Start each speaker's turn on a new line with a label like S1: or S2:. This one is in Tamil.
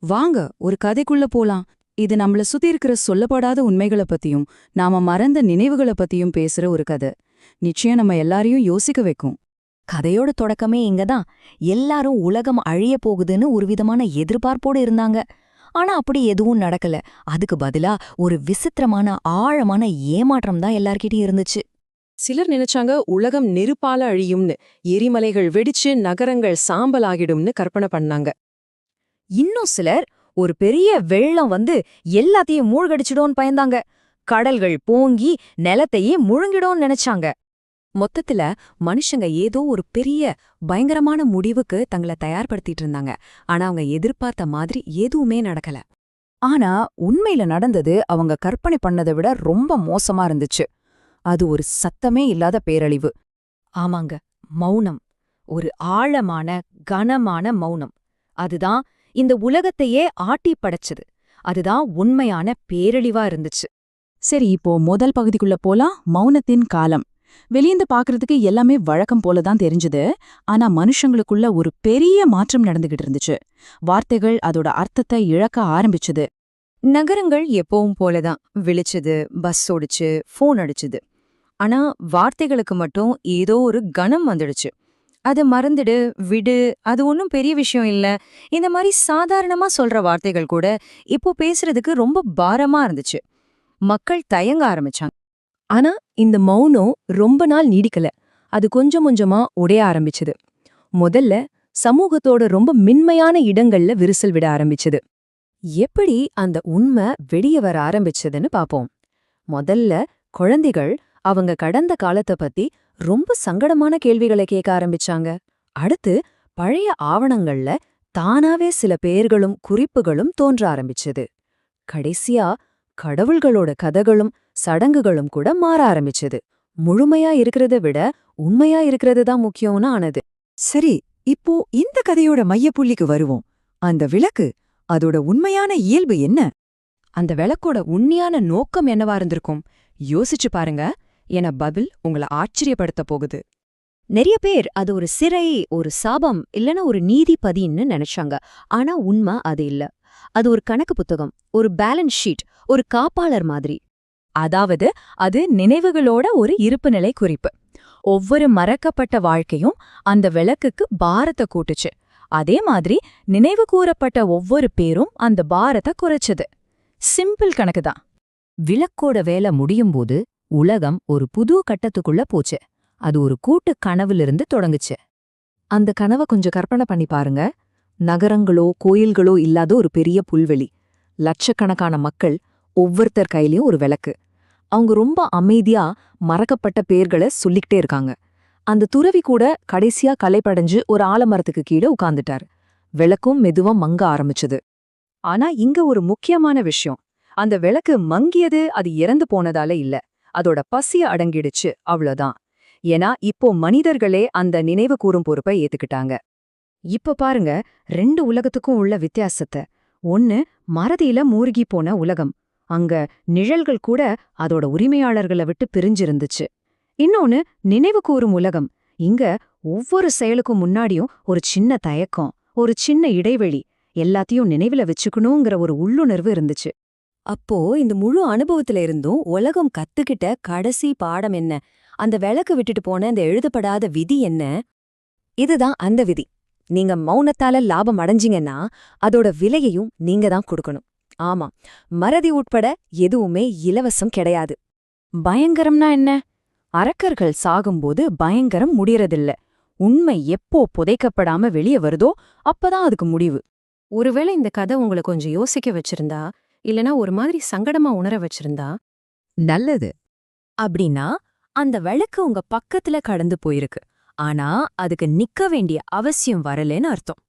S1: வாங்க ஒரு கதைக்குள்ள போலாம். இது நம்மள சுத்தி இருக்கிற சொல்லப்படாத உண்மைகளை பத்தியும் நாம மறந்த நினைவுகளை பத்தியும் பேசுற ஒரு கதை. நிச்சயம் நம்ம எல்லாரையும் யோசிக்க வைக்கும்.
S2: கதையோட தொடக்கமே இங்கதான். எல்லாரும் உலகம் அழிய போகுதுன்னு ஒரு விதமான எதிர்பார்ப்போடு இருந்தாங்க. ஆனா அப்படி எதுவும் நடக்கல. அதுக்கு பதிலா ஒரு விசித்திரமான ஆழமான ஏமாற்றம் தான் எல்லார்கிட்டயும் இருந்துச்சு.
S3: சிலர் நினைச்சாங்க உலகம் நெருப்பால அழியும்னு, எரிமலைகள் வெடிச்சு நகரங்கள் சாம்பலாகிடும்னு கற்பனை பண்ணாங்க.
S2: இன்னும் சிலர் ஒரு பெரிய வெள்ளம் வந்து எல்லாத்தையும் மூழ்கடிச்சிடும்னு பயந்தாங்க. கடல்கள் பொங்கி நிலத்தையே முழுங்கிடும்னு நினைச்சாங்க. மொத்தத்துல மனுஷங்க ஏதோ ஒரு பெரிய பயங்கரமான முடிவுக்கு தங்களை தயார்படுத்திட்டு இருந்தாங்க. ஆனா அவங்க எதிர்பார்த்த மாதிரி எதுவுமே நடக்கல.
S1: ஆனா உண்மையில நடந்தது அவங்க கற்பனை பண்ணதை விட ரொம்ப மோசமா இருந்துச்சு. அது ஒரு சத்தமே இல்லாத பேரழிவு.
S2: ஆமாங்க, மௌனம். ஒரு ஆழமான கனமான மௌனம். அதுதான் இந்த உலகத்தையே ஆட்டி படைச்சது. அதுதான் உண்மையான பேரழிவா இருந்துச்சு.
S1: சரி, இப்போ முதல் பகுதிக்குள்ள போலாம். மௌனத்தின் காலம். வெளியேந்து பாக்குறதுக்கு எல்லாமே வழக்கம் போலதான் தெரிஞ்சுது. ஆனா மனுஷங்களுக்குள்ள ஒரு பெரிய மாற்றம் நடந்துகிட்டு இருந்துச்சு. வார்த்தைகள் அதோட அர்த்தத்தை இழக்க ஆரம்பிச்சுது.
S2: நகரங்கள் எப்பவும் போலதான் விழிச்சுது, பஸ் ஓடிச்சு, ஃபோன் அடிச்சுது. ஆனா வார்த்தைகளுக்கு மட்டும் ஏதோ ஒரு கணம் வந்துடுச்சு. அது மறந்துடு, விடு, அது ஒன்றும் பெரிய விஷயம் இல்ல, இந்த மாதிரி சாதாரணமா சொல்ற வார்த்தைகள் கூட இப்போ பேசுறதுக்கு ரொம்ப பாரமா இருந்துச்சு. மக்கள் தயங்க ஆரம்பிச்சாங்க. ஆனா இந்த மௌனம் ரொம்ப நாள் நீடிக்கல. அது கொஞ்சம் கொஞ்சமா உடைய ஆரம்பிச்சது. முதல்ல சமூகத்தோட ரொம்ப மென்மையான இடங்கள்ல விரிசல் விட ஆரம்பிச்சது. எப்படி அந்த உண்மை வெளிய வர ஆரம்பிச்சதுன்னு பாப்போம். முதல்ல குழந்தைகள் அவங்க கடந்த காலத்தை பத்தி ரொம்ப சங்கடமான கேள்விகளை கேட்க ஆரம்பிச்சாங்க. அடுத்து பழைய ஆவணங்கள்ல தானாவே சில பெயர்களும் குறிப்புகளும் தோன்ற ஆரம்பிச்சது. கடைசியா கடவுள்களோட கதைகளும் சடங்குகளும் கூட மாற ஆரம்பிச்சது. முழுமையா இருக்கிறத விட உண்மையா இருக்கிறது தான் முக்கியம்னு ஆனது.
S4: சரி, இப்போ இந்த கதையோட மையப்புள்ளிக்கு வருவோம். அந்த விளக்கு, அதோட உண்மையான இயல்பு என்ன?
S2: அந்த விளக்கோட உண்மையான நோக்கம் என்னவா இருந்திருக்கும் யோசிச்சு பாருங்க. என பதில் உங்களை ஆச்சரியப்படுத்த போகுது. நிறைய பேர் அது ஒரு சிறை, ஒரு சாபம், இல்லனா ஒரு நீதிபதின்னு நினைச்சாங்க. ஆனா உண்மை அது இல்ல. அது ஒரு கணக்கு புத்தகம், ஒரு பேலன்ஸ் ஷீட், ஒரு காப்பாளர் மாதிரி. அதாவது அது நினைவுகளோட ஒரு இருப்புநிலை குறிப்பு. ஒவ்வொரு மறக்கப்பட்ட வாழ்க்கையும் அந்த விளக்குக்கு பாரத்தை கூட்டுச்சு. அதே மாதிரி நினைவு கூறப்பட்ட ஒவ்வொரு பேரும் அந்த பாரத்தை குறைச்சது. சிம்பிள் கணக்குதான். விளக்கோட வேலை முடியும் போது உலகம் ஒரு புது கட்டத்துக்குள்ள போச்சு. அது ஒரு கூட்டு கனவிலிருந்து தொடங்குச்சு. அந்த கனவை கொஞ்சம் கற்பனை பண்ணி பாருங்க. நகரங்களோ கோயில்களோ இல்லாத ஒரு பெரிய புல்வெளி, லட்சக்கணக்கான மக்கள், ஒவ்வொருத்தர் கையிலயும் ஒரு விளக்கு. அவங்க ரொம்ப அமைதியா மறக்கப்பட்ட பேர்களை சொல்லிக்கிட்டே இருக்காங்க. அந்த துறவி கூட கடைசியா களைப்படைஞ்சு ஒரு ஆலமரத்துக்கு கீழே உட்கார்ந்துட்டார். விளக்கும் மெதுவா மங்க ஆரம்பிச்சது. ஆனா இங்க ஒரு முக்கியமான விஷயம். அந்த விளக்கு மங்கியது அது இறந்து போனதால இல்ல, அதோட பசிய அடங்கிடுச்சு, அவ்வளவுதான். ஏன்னா இப்போ மனிதர்களே அந்த நினைவு கூறும் பொறுப்பை ஏத்துக்கிட்டாங்க. இப்ப பாருங்க ரெண்டு உலகத்துக்கும் உள்ள வித்தியாசத்தை. ஒன்னு மறதியில மூழ்கி போன உலகம். அங்க நிழல்கள் கூட அதோட உரிமையாளர்களை விட்டு பிரிஞ்சிருந்துச்சு. இன்னொன்னு நினைவு கூறும் உலகம். இங்க ஒவ்வொரு செயலுக்கும் முன்னாடியும் ஒரு சின்ன தயக்கம், ஒரு சின்ன இடைவெளி, எல்லாத்தையும் நினைவுல வச்சுக்கணுங்கிற ஒரு உள்ளுணர்வு இருந்துச்சு. அப்போ இந்த முழு அனுபவத்துல இருந்தும் உலகம் கத்துக்கிட்ட கடைசி பாடம் என்ன? அந்த விளக்கு விட்டுட்டு போன இந்த எழுதப்படாத விதி என்ன? இதுதான் அந்த விதி. நீங்க மௌனத்தால லாபம் அடைஞ்சிங்கன்னா அதோட விலையையும் நீங்க தான் கொடுக்கணும். ஆமா, மறதி உட்பட எதுவுமே இலவசம் கிடையாது. பயங்கரம்னா என்ன? அரக்கர்கள் சாகும்போது பயங்கரம் முடியறதில்ல. உண்மை எப்போ புதைக்கப்படாம வெளியே வருதோ அப்பதான் அதுக்கு முடிவு. ஒருவேளை இந்த கதை உங்களை கொஞ்சம் யோசிக்க வச்சிருந்தா, இல்லனா ஒரு மாதிரி சங்கடமா உணர வச்சிருந்தா நல்லது. அப்படின்னா அந்த விளக்கு உங்க பக்கத்துல கடந்து போயிருக்கு. ஆனா அதுக்கு நிக்க வேண்டிய அவசியம் வரலன்னு அர்த்தம்.